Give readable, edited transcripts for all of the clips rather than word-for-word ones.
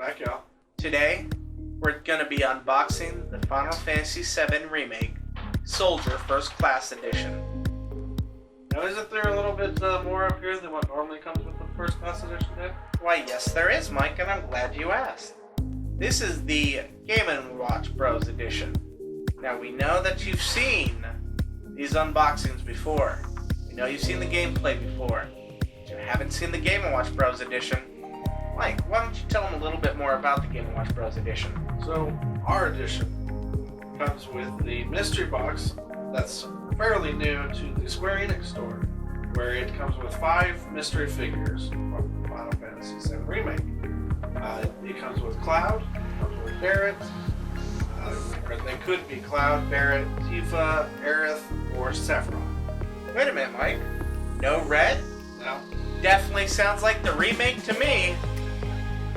back, y'all. Today, we're going to be unboxing the Final Fantasy VII Remake Soldier First Class Edition. Now, isn't there a little bit more up here than what normally comes with the First Class Edition, Dad? Why, yes there is, Mike, and I'm glad you asked. This is the Game & Watch Bros Edition. Now, we know that you've seen these unboxings before. We know you've seen the gameplay before. But you haven't seen the Game & Watch Bros Edition. Mike, why don't you tell them a little bit more about the Game & Watch Bros Edition? So, our edition comes with the mystery box that's fairly new to the Square Enix store, where it comes with 5 mystery figures from Final Fantasy VII Remake. It comes with Cloud, it comes with Barret, or they could be Cloud, Barret, Tifa, Aerith, or Sephiroth. Wait a minute, Mike. No red? Now, Definitely sounds like the remake to me.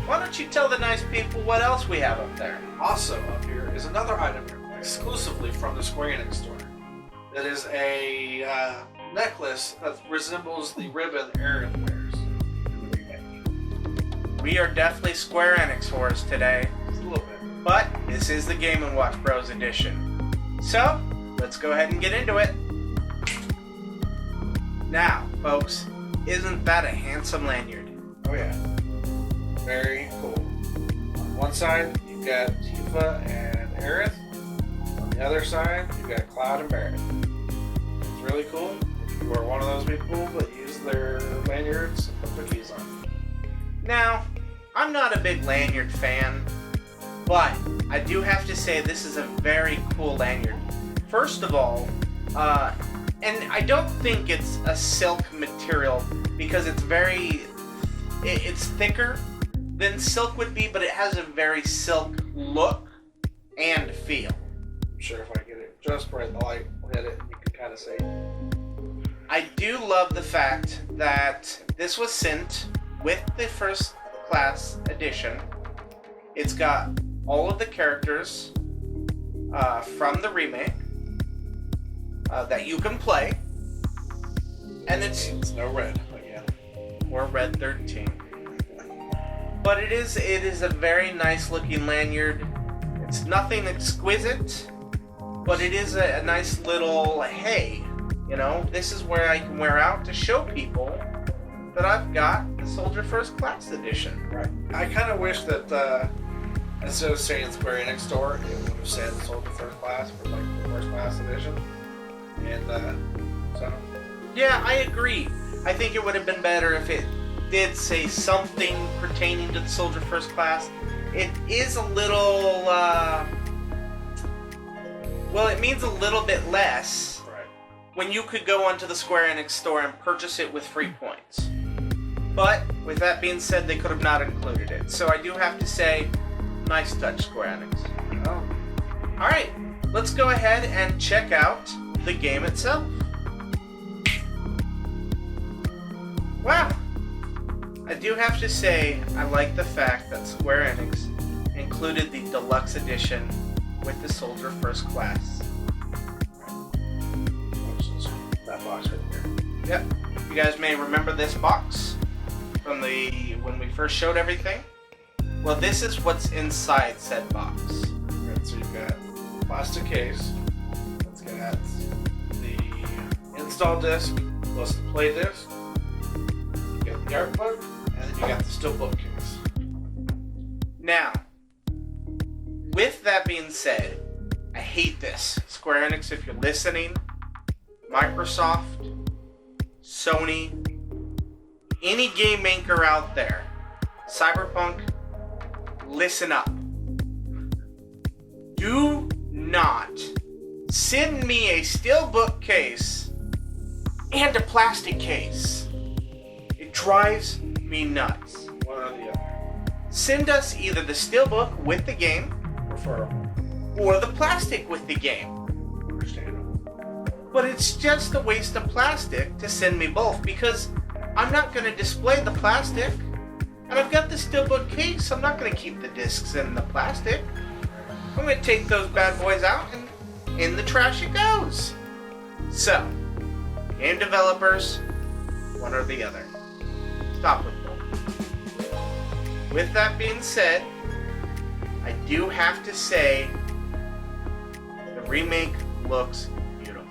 Why don't you tell the nice people what else we have up there? also up here is another item exclusively from the Square Enix store. It is a necklace that resembles the ribbon Aerith wears in the remake. We are definitely Square Enix whores today, Just a little bit. but this is the Game & Watch Bros edition. So, let's go ahead and get into it. Now, folks, isn't that a handsome lanyard? Oh yeah. Very cool. On one side, you've got Tifa and Aerith. On the other side, you've got Cloud and Barret. It's really cool. If you are one of those people that use their lanyards and put their keys on. Now, I'm not a big lanyard fan, but I do have to say this is a very cool lanyard. First of all, and I don't think it's a silk material because it's it's thicker than silk would be, but it has a very silk look and feel. I'm sure if I get it just right, the light will hit it, you can kind of see. I do love the fact that this was sent with the First Class Edition. It's got all of the characters from the remake that you can play, and It's no red again. or Red 13. But it is a very nice looking lanyard. It's nothing exquisite, but it is a nice little, hey, you know, this is where I can wear out to show people that I've got the Soldier First Class Edition. Right. I kind of wish that instead of saying Square Enix store, it would have said Soldier First Class for like the First Class Edition. And so. Yeah, I agree. I think it would have been better if it did say something pertaining to the Soldier First Class. It is a little, well, it means a little bit less Right. when you could go onto the Square Enix store and purchase it with free points. But, with that being said, they could have not included it. So I do have to say, nice touch, Square Enix. Oh. Alright, let's go ahead and check out the game itself. Wow! I do have to say, I like the fact that Square Enix included the deluxe edition with the Soldier First Class. That box right there. Yep. You guys may remember this box from when we first showed everything. Well, this is what's inside said box. Right, so you've got a plastic case. It's got the install disc plus the play disc. You got the art book, and then you got the steelbook case. Now, with that being said, I hate this. Square Enix, if you're listening, Microsoft, Sony, any game maker out there, Cyberpunk, listen up. Do not send me a steelbook case and a plastic case. It drives me nuts. One or the other. Send us either the steelbook with the game Preferable. or the plastic with the game. Understandable. But it's just a waste of plastic to send me both because I'm not going to display the plastic. And I've got the steelbook case. I'm not going to keep the discs in the plastic. I'm going to take those bad boys out and in the trash it goes. So, game developers, one or the other. Stop with both. With that being said, I do have to say, the remake looks beautiful.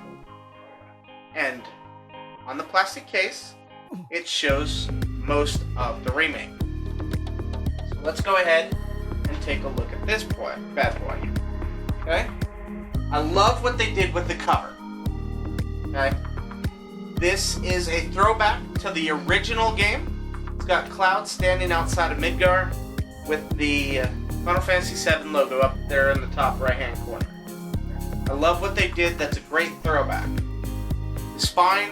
And on the plastic case, it shows most of the remake. So let's go ahead and take a look at this bad boy. Okay? I love what they did with the cover. Okay? This is a throwback to the original game. It's got Cloud standing outside of Midgar with the Final Fantasy VII logo up there in the top right-hand corner. I love what they did. That's a great throwback. The spine,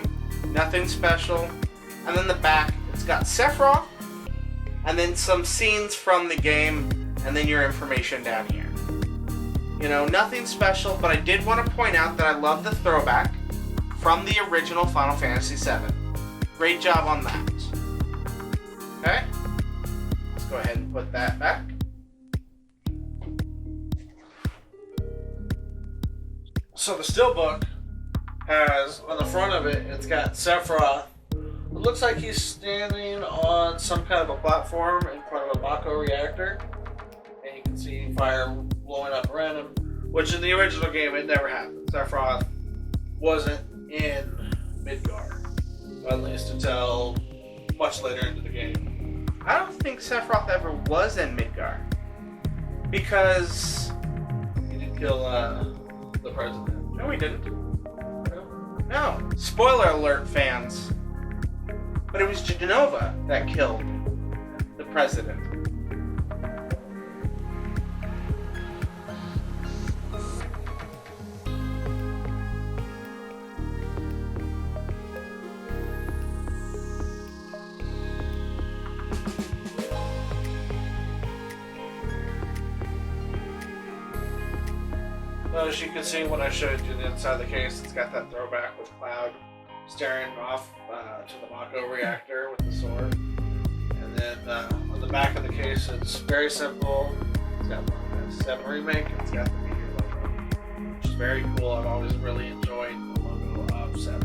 nothing special. And then the back, it's got Sephiroth, and then some scenes from the game, and then your information down here. You know, nothing special, but I did want to point out that I love the throwback from the original Final Fantasy VII. Great job on that. Okay? Let's go ahead and put that back. So the steelbook has, on the front of it, it's got Sephiroth. It looks like he's standing on some kind of a platform in front of a Mako reactor. And you can see fire blowing up around him, which in the original game, it never happened. Sephiroth wasn't in Midgar, at least until much later into the game. I don't think Sephiroth ever was in Midgar. Because... He did kill the president. No, he didn't. No. Spoiler alert, fans. But it was Genova that killed the president. As you can see when I showed you the inside of the case, it's got that throwback with Cloud staring off to the Mako reactor with the sword. And then on the back of the case, it's very simple. It's got FF7 Remake, and it's got the meteor logo, which is very cool. I've always really enjoyed the logo of 7.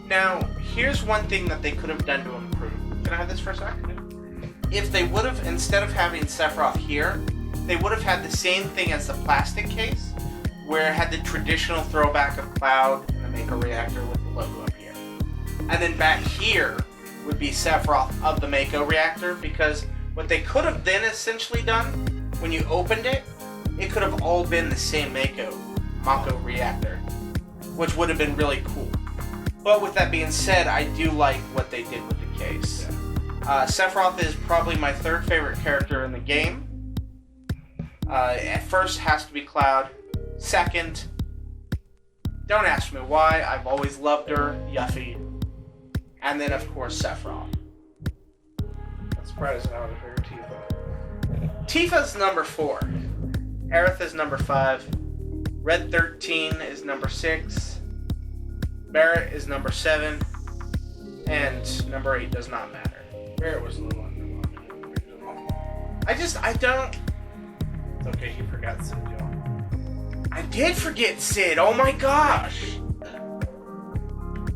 Now, here's one thing that they could have done to improve. Can I have this for a second? If they would have, instead of having Sephiroth here, they would have had the same thing as the plastic case, where it had the traditional throwback of Cloud and the Mako reactor with the logo up here. And then back here would be Sephiroth of the Mako reactor, because what they could have then essentially done, when you opened it, it could have all been the same Mako reactor, which would have been really cool. But with that being said, I do like what they did with the case. Sephiroth is probably my third favorite character in the game. At first has to be Cloud. Second, don't ask me why, I've always loved her, Yuffie. And then, of course, Sephiroth. I'm surprised I would have figured Tifa. Tifa's number 4. Aerith is number 5. Red 13 is number 6. Barrett is number 7. And number 8 does not matter. Barrett was a little underwhelming. I don't... It's okay, he forgot Sid, y'all. I did forget Sid, oh my gosh!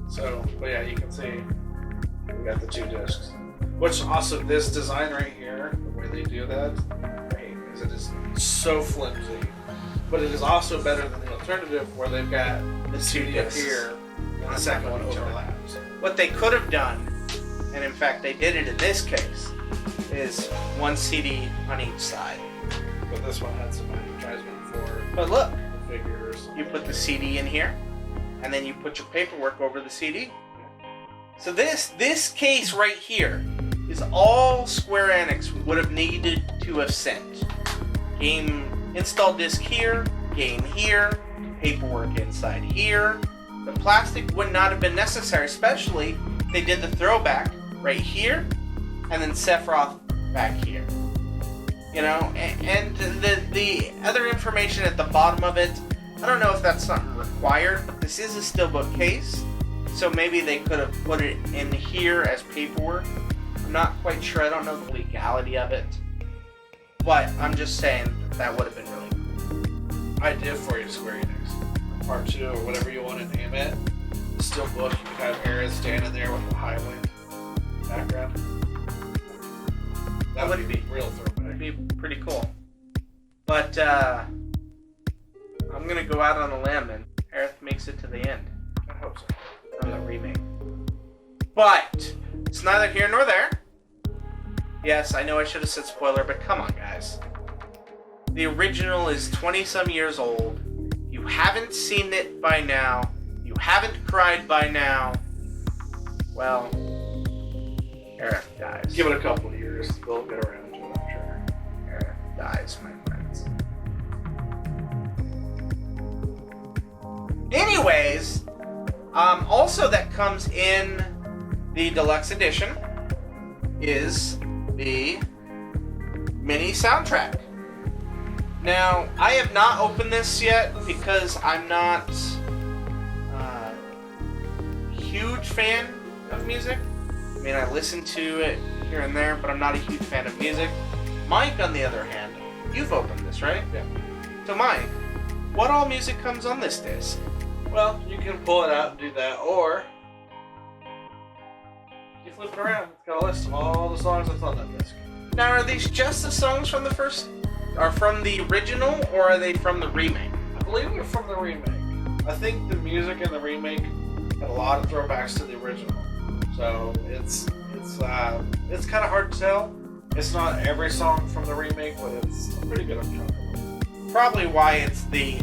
So, but yeah, you can see we got the 2 discs. Which also, this design right here, the way they do that, I hate, because it is so flimsy. But it is also better than the alternative where they've got the CD up here and the second one overlaps. What they could have done, and in fact they did it in this case, is 1 CD on each side. But this one had some advertisement for But look, the figures. you put the CD in here, and then you put your paperwork over the CD. So this case right here is all Square Enix would have needed to have sent. Game install disc here, game here, paperwork inside here. The plastic would not have been necessary, especially they did the throwback right here, and then Sephiroth back here. You know, and the other information at the bottom of it, I don't know if that's something required, but this is a steelbook case, so maybe they could have put it in here as paperwork. I'm not quite sure, I don't know the legality of it, but I'm just saying that would have been really cool. Idea for you, Square Enix. Part 2, or whatever you want to name it. The steelbook, you could have Aerith standing there with the Highwind background. That would be real throwback. It'd be pretty cool. But But I'm gonna go out on a limb and Aerith makes it to the end. I hope so. On the remake. But it's neither here nor there. Yes, I know I should have said spoiler, but come on, guys. The original is 20-some years old. You haven't seen it by now. You haven't cried by now. Well, Aerith dies. Give it a couple of years. We'll get around to it, I'm sure. Aerith dies, my friends. Anyways, also that comes in the deluxe edition is the mini soundtrack. Now, I have not opened this yet because I'm not a huge fan of music. I mean, I listen to it here and there, but I'm not a huge fan of music. Mike, on the other hand, you've opened this, right? Yeah. So, Mike, what all music comes on this disc? Well, you can pull it out and do that, or you flip it around. It's got a list of all the songs that's on that disc. Now, are these just the songs from the first, or from the original, or are they from the remake? I believe they're from the remake. I think the music in the remake had a lot of throwbacks to the original, so it's kind of hard to tell. It's not every song from the remake, but it's a pretty good chunk of them. Probably why it's the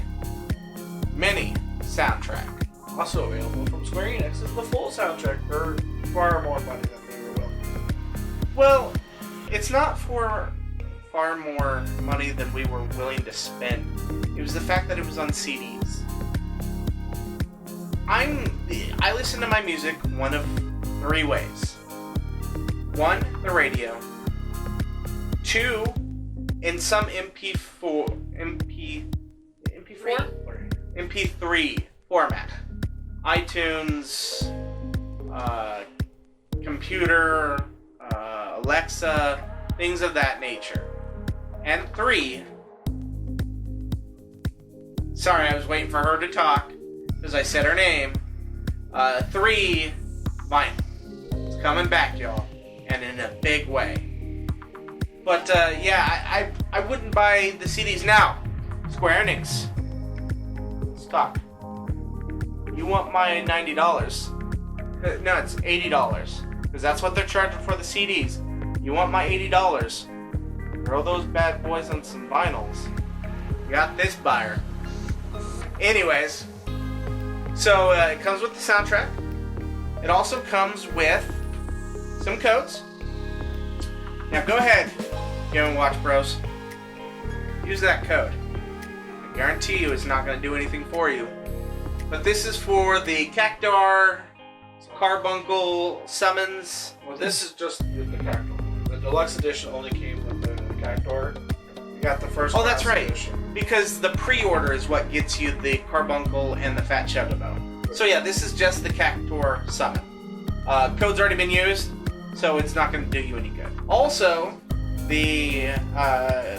mini soundtrack. Also available from Square Enix is the full soundtrack for far more money than they were willing. Well, it's not for far more money than we were willing to spend. It was the fact that it was on CDs. I listen to my music one of three ways. One, the radio. Two, in some MP3 format. iTunes, computer, Alexa, things of that nature. And three, sorry, I was waiting for her to talk because I said her name. Three, vinyl. It's coming back, y'all, and in a big way. But yeah, I wouldn't buy the CDs now. Square Enix, let's talk. You want my $90? No, it's $80 because that's what they're charging for the CDs. You want my $80? Throw those bad boys on some vinyls. You got this buyer. Anyways, so it comes with the soundtrack. It also comes with some codes. Now go ahead, Game & Watch Bros. Use that code. I guarantee you it's not going to do anything for you. But this is for the Cactuar Carbuncle Summons. Well, this is just the Cactuar. The deluxe edition only came with the Cactuar. You got the first. Oh, that's right. Edition. Because the pre-order is what gets you the Carbuncle and the Fat Chocobo. So yeah, this is just the Cactuar Summon. Code's already been used, so it's not going to do you any good. Also, they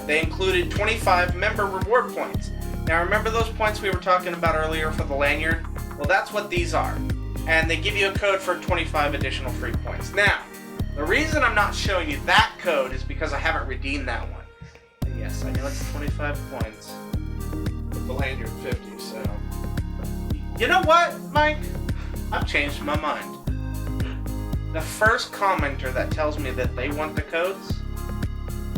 included 25 member reward points. Now remember those points we were talking about earlier for the lanyard? Well, that's what these are. And they give you a code for 25 additional free points. Now, the reason I'm not showing you that code is because I haven't redeemed that one. And yes, I know it's 25 points. With the lanyard 50, so. You know what, Mike? I've changed my mind. The first commenter that tells me that they want the codes,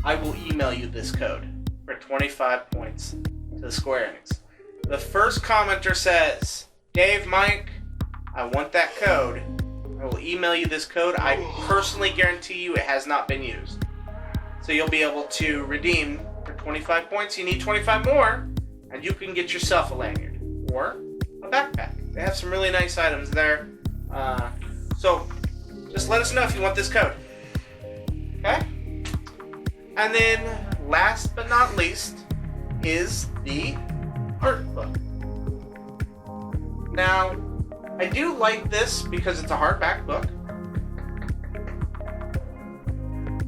I will email you this code for 25 points to the Square Enix. The first commenter says, Dave, Mike, I want that code. I will email you this code. I personally guarantee you it has not been used. So you'll be able to redeem for 25 points. You need 25 more, and you can get yourself a lanyard or a backpack. They have some really nice items there. So just let us know if you want this code. Okay? And then, last but not least, is the art book. Now, I do like this because it's a hardback book.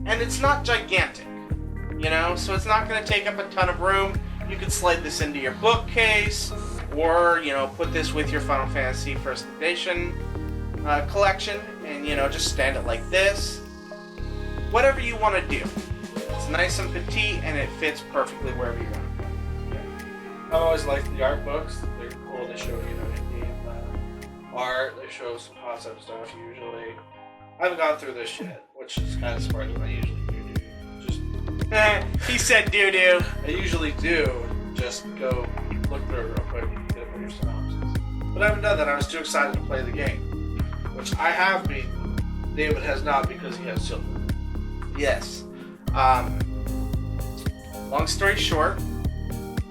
And it's not gigantic, you know, so it's not going to take up a ton of room. You could slide this into your bookcase, or, you know, put this with your Final Fantasy First Edition collection, and, you know, just stand it like this. Whatever you want to do. It's nice and petite, and it fits perfectly wherever you want to I've always liked the art books. They're cool. They show, in-game art. They show some concept stuff usually. I haven't gone through this yet, which is kind of surprising. I usually do. He said doo-doo. I usually do. Just go look through it real quick and get a brief synopsis. But I haven't done that. I was too excited to play the game, which I have beaten. David has not because he has children. Yes. Long story short,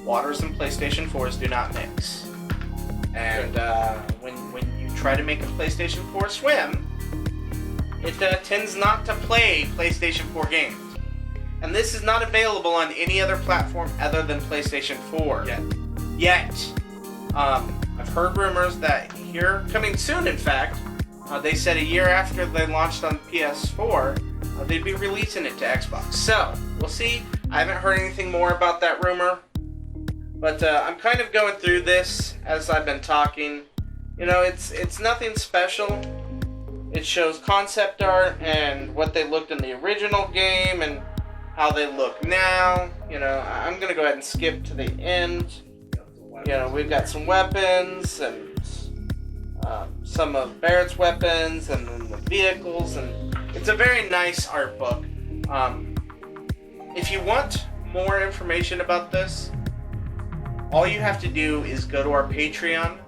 waters and PlayStation 4s do not mix. And when you try to make a PlayStation 4 swim, it tends not to play PlayStation 4 games. And this is not available on any other platform other than PlayStation 4. Yet. I've heard rumors that here, coming soon in fact, they said a year after they launched on PS4, they'd be releasing it to Xbox. So, we'll see. I haven't heard anything more about that rumor. But I'm kind of going through this as I've been talking. It's nothing special. It shows concept art and what they looked in the original game and how they look now. I'm going to go ahead and skip to the end. We've got some weapons and some of Barrett's weapons and then the vehicles, and it's a very nice art book. If you want more information about this, all you have to do is go to our Patreon.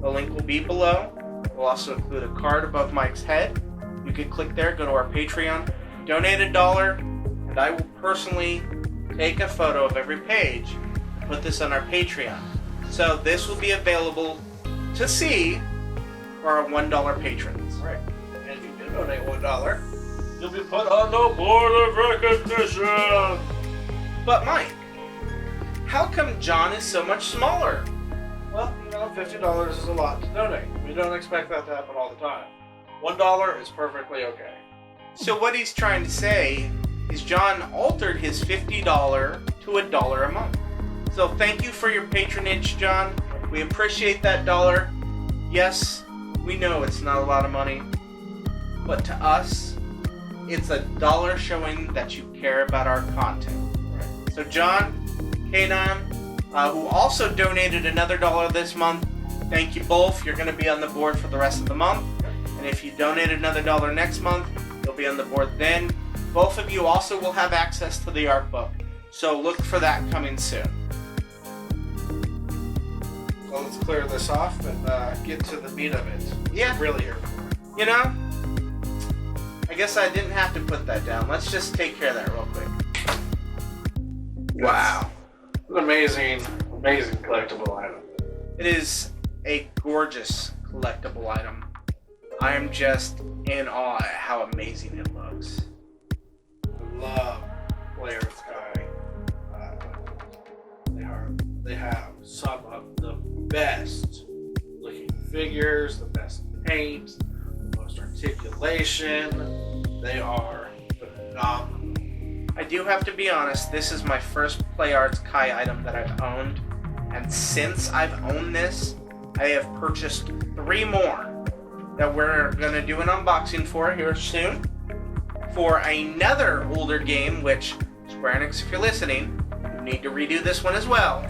The link will be below. We'll also include a card above Mike's head. You can click there, go to our Patreon, donate $1, and I will personally take a photo of every page and put this on our Patreon. So this will be available to see for our $1 patrons. Right. And if you do donate $1, you'll be put on the board of recognition. But Mike, how come John is so much smaller? Well, $50 is a lot to donate. We don't expect that to happen all the time. $1 is perfectly okay. So what he's trying to say is John altered his $50 to $1 a month. So thank you for your patronage, John. We appreciate that dollar. Yes, we know it's not a lot of money, but to us, it's $1 showing that you care about our content. Right. So John, Kanon, who also donated another $1 this month, thank you both. You're going to be on the board for the rest of the month. And if you donate another $1 next month, you'll be on the board then. Both of you also will have access to the art book. So look for that coming soon. So let's clear this off and get to the meat of it. Yeah. We're really here for. I guess I didn't have to put that down. Let's just take care of that real quick. Wow. It's an amazing collectible item. It is a gorgeous collectible item. I am just in awe at how amazing it looks. I love Player Sky. They have some of the best looking figures, the best paint, the most articulation. They are phenomenal. I do have to be honest, this is my first Play Arts Kai item that I've owned, and since I've owned this, I have purchased 3 more that we're going to do an unboxing for here soon, for another older game, which, Square Enix, if you're listening, you need to redo this one as well,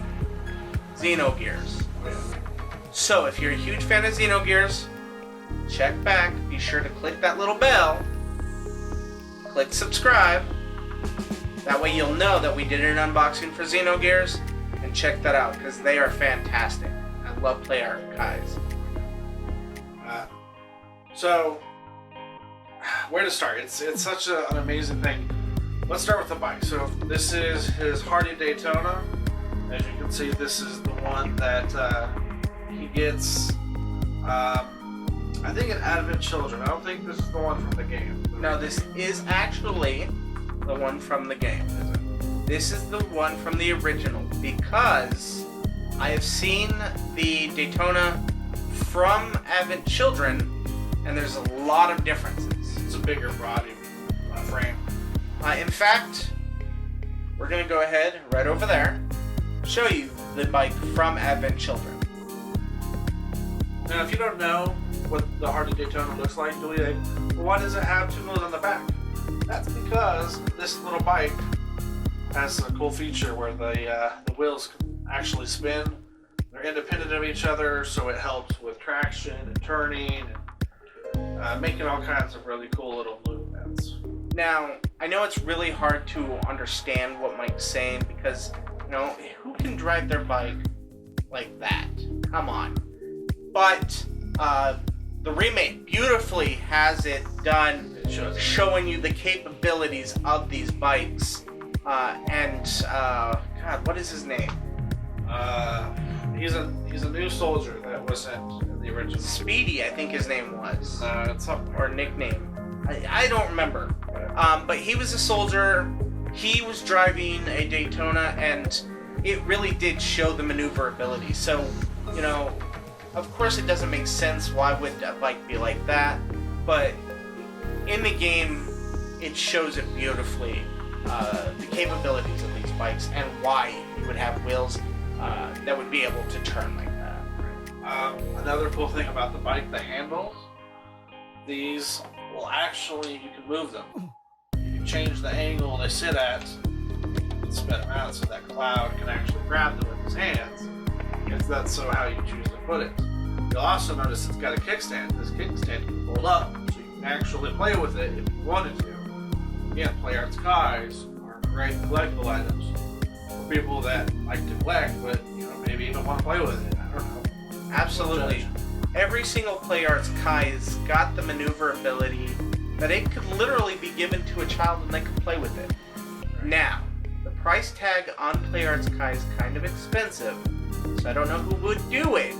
Xenogears. So if you're a huge fan of Xenogears, check back, be sure to click that little bell, click subscribe, that way you'll know that we did an unboxing for Xenogears, and check that out, because they are fantastic. I love Play Art Kais. So, where to start? It's such an amazing thing. Let's start with the bike. So this is his Hardy Daytona. As you can see, this is the one that he gets, I think, in Advent Children. I don't think this is the one from the game. No, this is actually the one from the game. This is the one from the original, because I have seen the Daytona from Advent Children, and there's a lot of differences. It's a bigger body frame. In fact, we're going to go ahead right over there, show you the bike from Advent Children. Now, if you don't know what the Hardy Daytona looks like, you'll be like, well, why does it have 2 wheels on the back? That's because this little bike has a cool feature where the wheels actually spin. They're independent of each other, so it helps with traction and turning and making all kinds of really cool little movements. Now, I know it's really hard to understand what Mike's saying because, who can drive their bike like that? Come on. But the remake beautifully has it done, showing you the capabilities of these bikes. God, what is his name? He's a new soldier that wasn't in the original. Speedy, I think his name was. It's something. Or nickname. I don't remember. But he was a soldier. He was driving a Daytona, and it really did show the maneuverability. So, of course it doesn't make sense. Why would a bike be like that? But in the game, it shows it beautifully. The capabilities of these bikes and why you would have wheels that would be able to turn like that. Another cool thing about the bike, the handles, these will actually, you can move them. You can change the angle they sit at and spin them out so that Cloud can actually grab them with his hands, if that's so how you choose to put it. You'll also notice it's got a kickstand. This kickstand can fold up, so you can actually play with it if you wanted to. Again, Play Arts Kais are great collectible items for people that like to collect, but maybe even want to play with it. I don't know. Absolutely. Every single Play Arts Kai's got the maneuverability that it could literally be given to a child and they could play with it. Now, the price tag on Play Arts Kai is kind of expensive, so I don't know who would do it.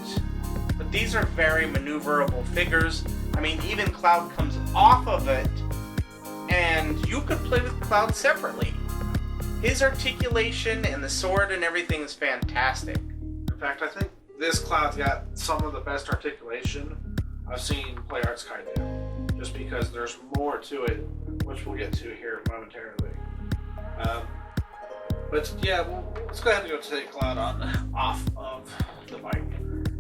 But these are very maneuverable figures. I mean, even Cloud comes off of it, and you could play with Cloud separately. His articulation and the sword and everything is fantastic. In fact, I think this Cloud's got some of the best articulation I've seen Play Arts Kai do, just because there's more to it, which we'll get to here momentarily. But yeah, let's go ahead and go take Cloud off of the bike.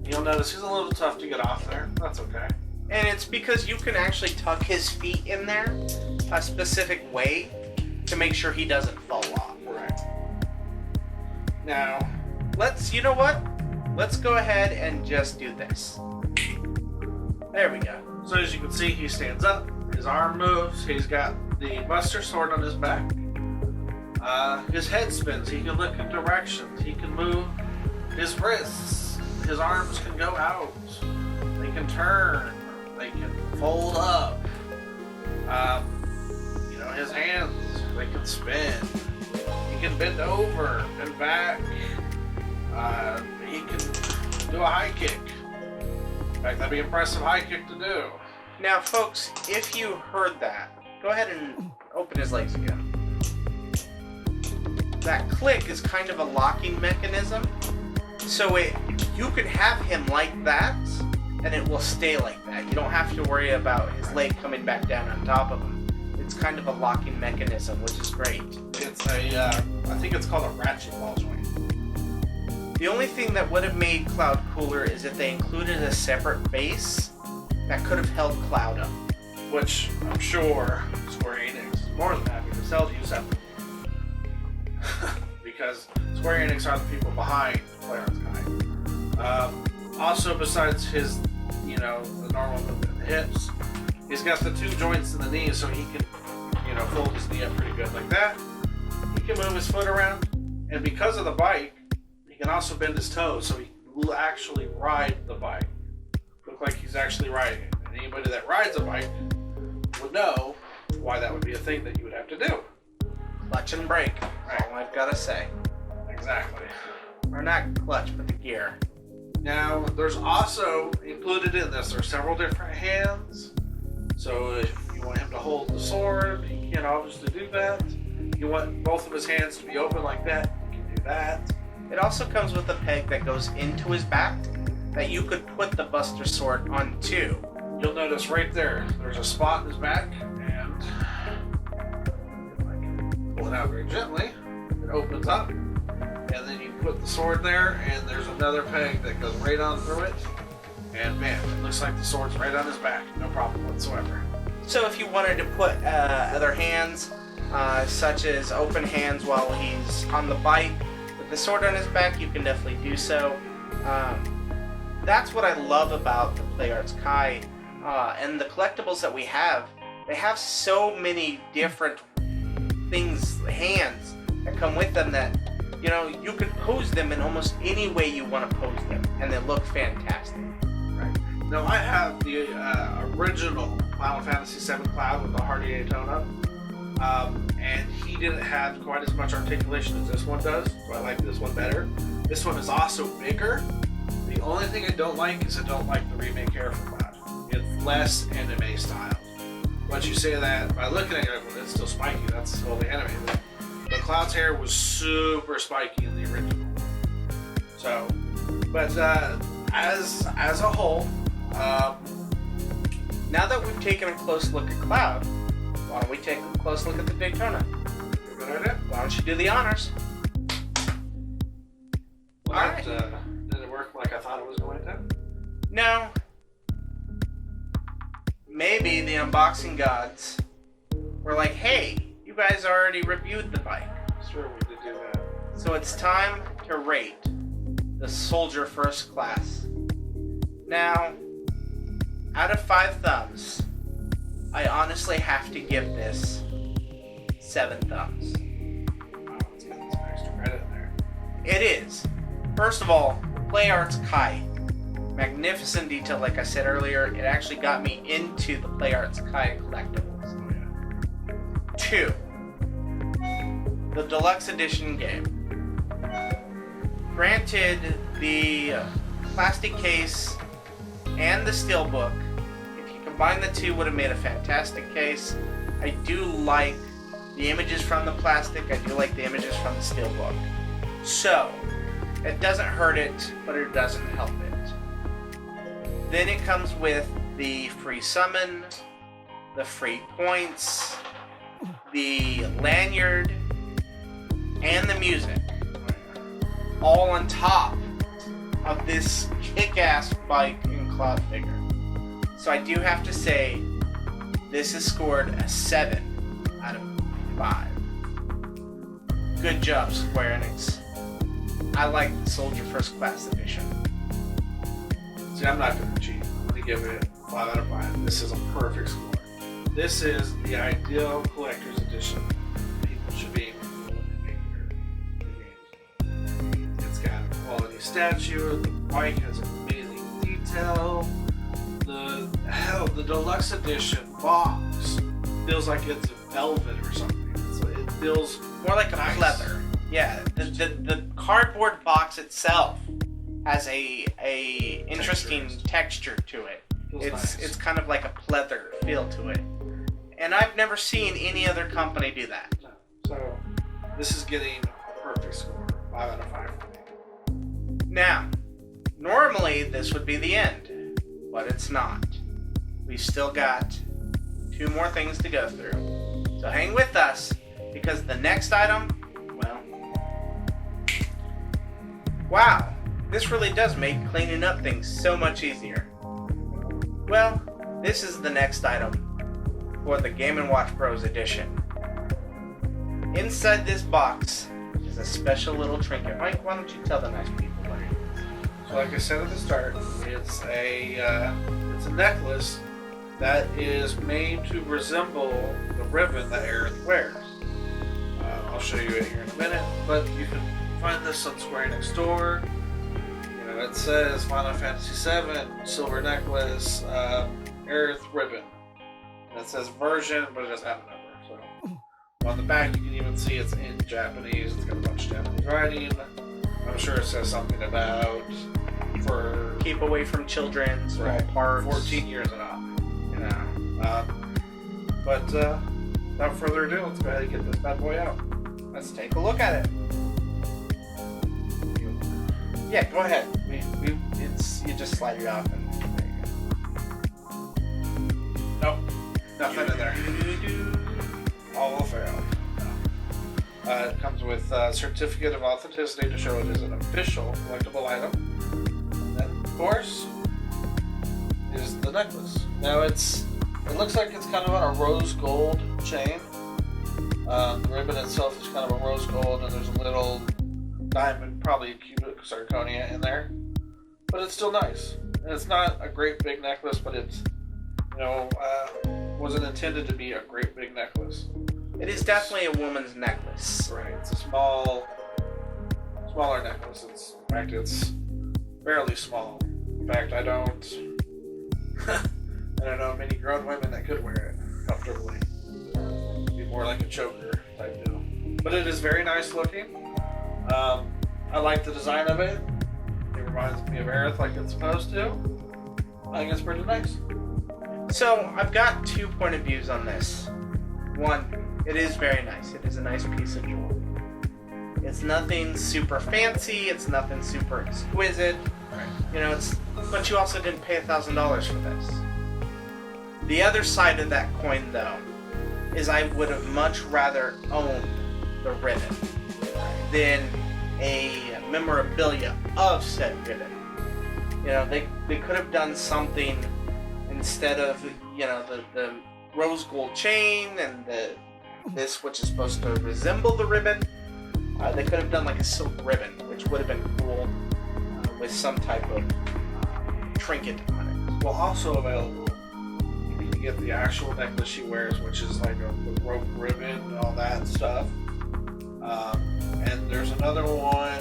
You'll notice he's a little tough to get off there. That's okay. And it's because you can actually tuck his feet in there a specific way to make sure he doesn't fall off. Right. Now, you know what? Let's go ahead and just do this. There we go. So as you can see, he stands up, his arm moves, he's got the Buster Sword on his back. His head spins, he can look in directions, he can move his wrists, his arms can go out, they can turn, they can fold up. His hands, they can spin, he can bend over, bend back, he can do a high kick. In fact, that'd be an impressive high kick to do. Now, folks, if you heard that, go ahead and open his legs again. That click is kind of a locking mechanism, so you could have him like that, and it will stay like that. You don't have to worry about his leg coming back down on top of him. It's kind of a locking mechanism, which is great. It's I think it's called a ratchet ball joint. The only thing that would have made Cloud cooler is if they included a separate base that could have held Cloud up. Which I'm sure Square Enix is more than happy to sell to you separately. Because Square Enix are the people behind Play Arts Kai. Also, besides his, the normal movement of the hips, he's got the two joints in the knees, so he can, fold his knee up pretty good like that. He can move his foot around, and because of the bike, he can also bend his toes, so he will actually ride the bike. Look like he's actually riding it. And anybody that rides a bike would know why that would be a thing that you would have to do. Clutch and brake. That's all I've got to say. Exactly. Or not clutch, but the gear. Now, there's also included in this, there's several different hands. So if you want him to hold the sword, he can obviously do that. If you want both of his hands to be open like that, you can do that. It also comes with a peg that goes into his back that you could put the Buster Sword onto. You'll notice right there's a spot in his back, and if I can pull it out very gently, it opens up, and then you put the sword there, and there's another peg that goes right on through it, and bam, it looks like the sword's right on his back, no problem whatsoever. So if you wanted to put other hands, such as open hands while he's on the bike, with the sword on his back, you can definitely do so. That's what I love about the Play Arts Kai, and the collectibles that we have. They have so many different things, hands that come with them that, you know, you can pose them in almost any way you want to pose them, and they look fantastic. Right. Now I have the original Final Fantasy VII Cloud with the Hardy Daytona, and he didn't have quite as much articulation as this one does, so I like this one better. This one is also bigger. The only thing I don't like is I don't like the remake hair for Cloud. It's less anime styled. Once you say that, by looking at it, well, it's still spiky. That's totally animated. But Cloud's hair was super spiky in the original. So, but as a whole, now that we've taken a close look at Cloud, why don't we take a close look at the Daytona? good idea. Why don't you do the honors? Well, All right. Did it work like I thought it was going to? No. Maybe the unboxing gods were like, hey, you guys already reviewed the bike. Sure, we did do that. So it's time to rate the Soldier First Class. Now, out of 5 thumbs, I honestly have to give this 7 thumbs. Wow, let's get some extra credit in there. It is. First of all, Play Arts Kai. Magnificent detail, like I said earlier. It actually got me into the Play Arts Kai collectibles. Oh, yeah. 2. The Deluxe Edition game. Granted, the plastic case and the steelbook, if you combine the two, would have made a fantastic case. I do like the images from the plastic. I do like the images from the steelbook. So, it doesn't hurt it, but it doesn't help it. Then it comes with the free summon, the free points, the lanyard, and the music. All on top of this kick-ass bike and Cloud figure. So I do have to say, this is scored a 7 out of 5. Good job, Square Enix. I like the Soldier First Class edition. See, I'm not going to cheat. I'm going to give it 5 out of 5. This is a perfect score. This is the ideal collector's edition. People should be able to make their games. It's got a quality statue. The bike has amazing detail. The deluxe edition box feels like it's velvet or something. It feels More like a nice. leather. Yeah, the cardboard box itself has a interesting texture to it. Feels nice. It's kind of like a pleather feel to it. And I've never seen any other company do that. So this is getting a perfect score. 5 out of 5 for me. Now, normally this would be the end, but it's not. We've still got 2 more things to go through. So hang with us, because the next item, well, wow, this really does make cleaning up things so much easier. Well, this is the next item for the Game & Watch Bros edition. Inside this box is a special little trinket. Mike, why don't you tell the nice people what it is? So like I said at the start, it's a necklace that is made to resemble the ribbon that Aerith wears. I'll show you it here in a minute, but you can find this on Square Enix store. You know, it says Final Fantasy VII silver necklace, Aerith ribbon. And it says version, but it doesn't have a number. So on the back, you can even see it's in Japanese. It's got a bunch of Japanese writing. I'm sure it says something about for Keep away from children, small parts. 14 years and up. You know. But without further ado, let's go ahead and get this bad boy out. Let's take a look at it. Yeah, go ahead. You just slide it off and there you go. Nope, nothing in there. All failed. No. It comes with a certificate of authenticity to show it is an official collectible item. And then, of course, is the necklace. Now it looks like it's kind of on a rose gold chain. The ribbon itself is kind of a rose gold, and there's a little diamond, probably cubic zirconia in there, but it's still nice. And it's not a great big necklace, but it's, wasn't intended to be a great big necklace. It is definitely a woman's necklace. Right. It's a smaller necklace. In fact, it's fairly small. In fact, I don't know many grown women that could wear it comfortably. It'd be more like a choker type deal. But it is very nice looking. I like the design of it. It reminds me of Aerith like it's supposed to. I think it's pretty nice. So, I've got 2 point of views on this. One, it is very nice. It is a nice piece of jewelry. It's nothing super fancy. It's nothing super exquisite. Right. But you also didn't pay $1,000 for this. The other side of that coin, though, is I would have much rather owned the ribbon than a memorabilia of said ribbon. They could have done something instead of, the rose gold chain and this, which is supposed to resemble the ribbon. They could have done like a silk ribbon, which would have been cool with some type of trinket on it. Well, also available, you can get the actual necklace she wears, which is like a rope ribbon and all that stuff. And there's another one,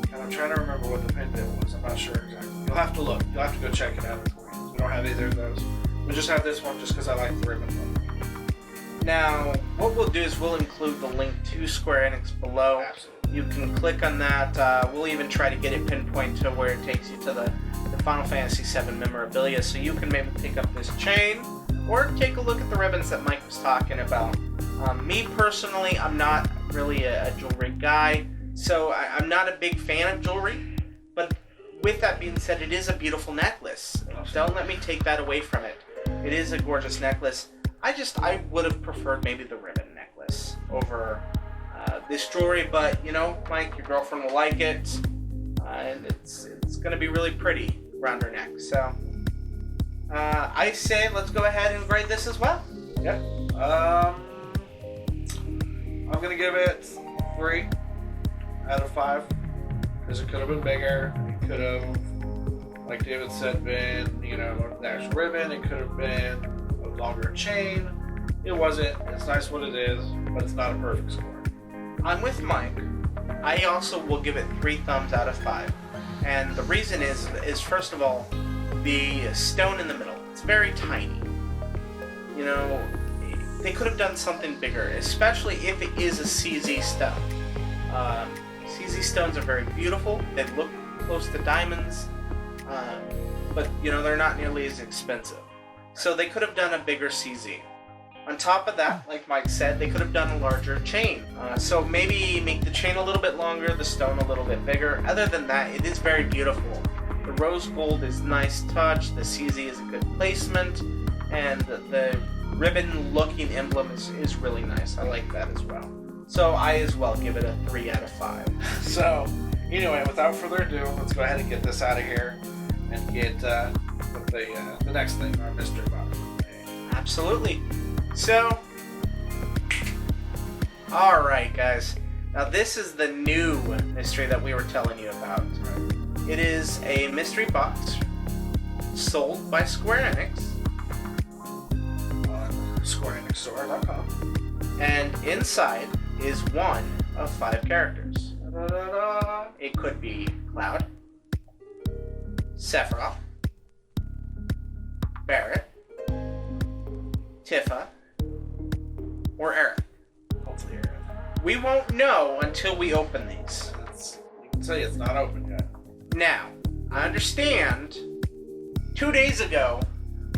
and I'm trying to remember what the pendant was. I'm not sure exactly. You'll have to look. You'll have to go check it out. We don't have either of those. We just have this one just because I like the ribbon one. Now, what we'll do is we'll include the link to Square Enix below. Absolutely. You can click on that. We'll even try to get it pinpoint to where it takes you to the Final Fantasy VII memorabilia, so you can maybe pick up this chain or take a look at the ribbons that Mike was talking about. Me personally, I'm not really a jewelry guy, so I'm not a big fan of jewelry, but with that being said, it is a beautiful necklace. Don't let me take that away from it. It is a gorgeous necklace. I would have preferred maybe the ribbon necklace over this jewelry, but Mike, your girlfriend will like it, and it's going to be really pretty around her neck. So I say let's go ahead and grade this as well. Yeah. I'm going to give it 3 out of 5 because it could have been bigger. It could have, like David said, been the actual ribbon. It could have been a longer chain. It wasn't. It's nice what it is, but it's not a perfect score. I'm with Mike. I also will give it 3 thumbs out of 5. And the reason is first of all, the stone in the middle. It's very tiny. They could have done something bigger, especially if it is a CZ stone. CZ stones are very beautiful. They look close to diamonds, but they're not nearly as expensive. So they could have done a bigger CZ. On top of that, like Mike said, they could have done a larger chain. So maybe make the chain a little bit longer, the stone a little bit bigger. Other than that, it is very beautiful. The rose gold is nice touch, the CZ is a good placement, and the ribbon-looking emblem is really nice. I like that as well. So I as well give it a 3 out of 5. So, anyway, without further ado, let's go ahead and get this out of here and get with the next thing, our mystery box. Absolutely. So, alright guys, now this is the new mystery that we were telling you about. It is a mystery box sold by Square Enix on SquareEnixStore.com, and inside is one of 5 characters. Da-da-da-da. It could be Cloud, Sephiroth, Barrett, Tifa, or Aerith. Hopefully Aerith. We won't know until we open these. You can say it's not open yet. Now, I understand 2 days ago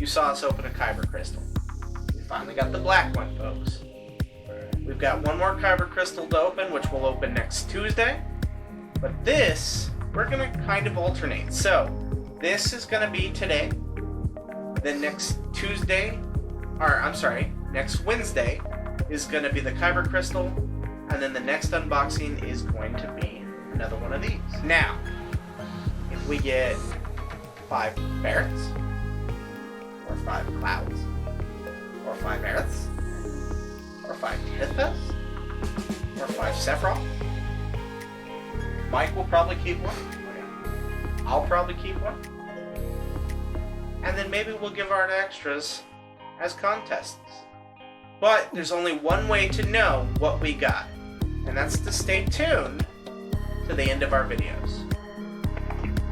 you saw us open a Kyber Crystal. We finally got the black one, folks. We've got one more Kyber Crystal to open, which will open next Tuesday. But this, we're going to kind of alternate. So, this is going to be today. Then next next Wednesday is going to be the Kyber Crystal. And then the next unboxing is going to be another one of these. Now, if we get 5 Barretts, or 5 Clouds, or 5 Aeriths, or 5 Tithas, or 5 Sephiroth, Mike will probably keep one. I'll probably keep one. And then maybe we'll give our extras as contests. But there's only one way to know what we got. And that's to stay tuned to the end of our videos.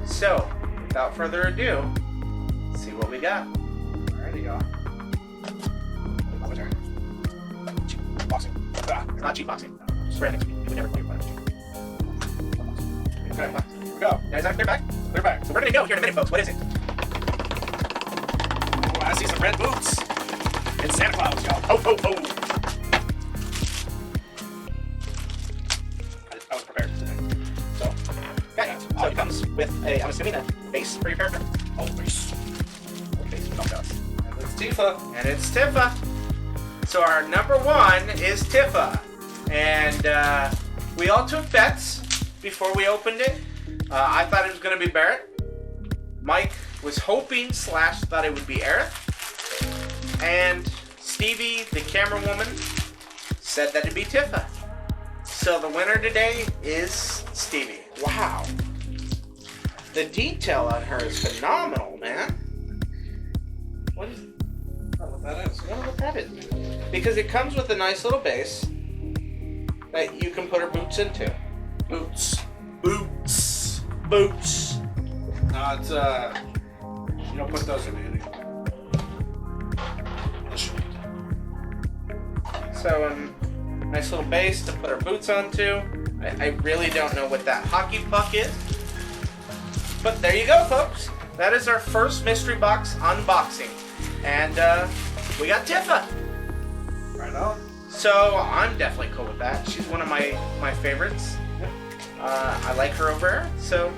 So, without further ado, let's see what we got. Alrighty, y'all. Cheap boxing. It's not cheap boxing. Just right next to me. You would never play your partner. Okay, here we go. Guys, clear back? Clear back. So we're gonna go here in a minute, folks. What is it? Oh, I see some red boots. It's Santa Claus, y'all. Ho, ho, ho! I was prepared today. So, okay. So it comes with a, I'm assuming, a base for your character. Oh, base. Base, don't tell us. And it's Tifa. And it's Tifa. So our number one is Tifa. And we all took bets before we opened it. I thought it was going to be Barrett. Mike was hoping / thought it would be Aerith. And Stevie, the camera woman, said that it'd be Tifa. So the winner today is Stevie. Wow. The detail on her is phenomenal, man. What is... I don't know what that is. I don't know what that is. Because it comes with a nice little base that you can put her boots into. Boots. Boots. Boots. No, it's, you don't put those in anything. So, nice little base to put her boots onto. I really don't know what that hockey puck is. But there you go, folks. That is our first mystery box unboxing. And, we got Tifa. Right on. So, I'm definitely cool with that. She's one of my favorites. I like her over her, so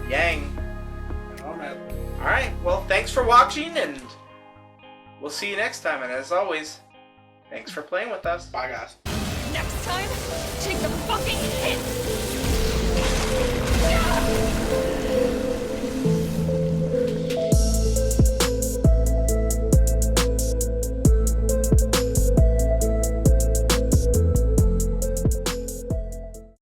yang. Oh, man. Alright, well, thanks for watching, and we'll see you next time. And as always, thanks for playing with us. Bye, guys. Next time, take the fucking hit!